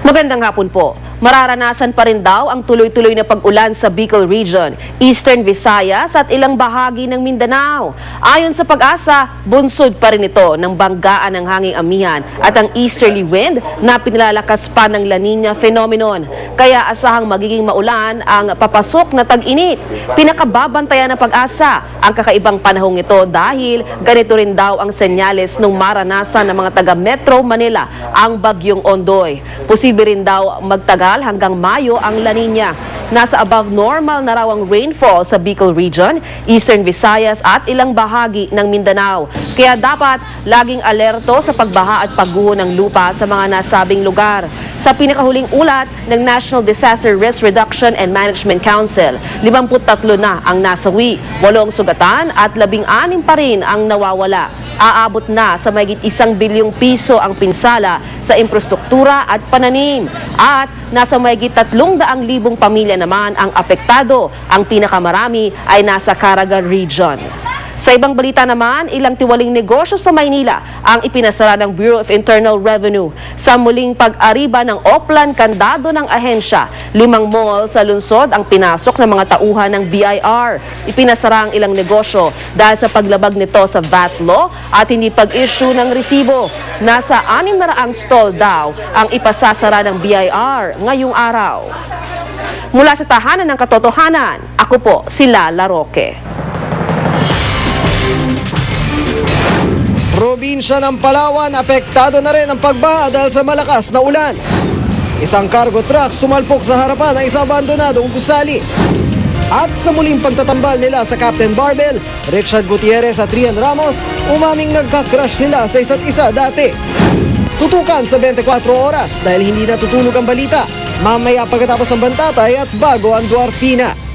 Magandang hapon po. Mararanasan pa rin daw ang tuloy-tuloy na pag-ulan sa Bicol Region, Eastern Visayas at ilang bahagi ng Mindanao. Ayon sa Pag-asa, bunsod pa rin ito ng banggaan ng hanging amihan at ang easterly wind na pinalalakas pa ng La Nina phenomenon. Kaya asahang magiging maulan ang papasok na tag-init. Pinakababantayan ng Pag-asa ang kakaibang panahong ito dahil ganito rin daw ang senyales nung maranasan ng mga taga Metro Manila ang bagyong Ondoy. Posible rin daw magtagal hanggang Mayo ang La Nina. Nasa above normal na raw ang rainfall sa Bicol Region, Eastern Visayas at ilang bahagi ng Mindanao. Kaya dapat laging alerto sa pagbaha at pagguho ng lupa sa mga nasabing lugar. Sa pinakahuling ulat ng National Disaster Risk Reduction and Management Council, 53 na ang nasawi, 8 sugatan at 16 pa rin ang nawawala. Aabot na sa mahigit 1 bilyong piso ang pinsala sa infrastruktura at pananim. At nasa mahigit 300,000 pamilya naman ang apektado. Ang pinakamarami ay nasa Caraga Region. Sa ibang balita naman, ilang tiwaling negosyo sa Maynila ang ipinasara ng Bureau of Internal Revenue. Sa muling pag-ariba ng Oplan kandado ng ahensya, 5 mall sa lungsod ang pinasok ng mga tauhan ng BIR. Ipinasara ang ilang negosyo dahil sa paglabag nito sa VAT law at hindi pag-issue ng resibo. Nasa 600 stall daw ang ipasasara ng BIR ngayong araw. Mula sa tahanan ng katotohanan, ako po si Lala Roque. Probinsya ng Palawan, apektado na rin ang pagbaha dahil sa malakas na ulan. Isang cargo truck sumalpok sa harapan ng isang abandonadong gusali. At sa muling pagtatambal nila sa Captain Barbell, Richard Gutierrez at Rian Ramos, umaming nagka-crush sila sa isa't isa dati. Tutukan sa 24 oras dahil hindi natutulog ang balita. Mamaya pagkatapos ng bantatay at bago ang Dwarfina.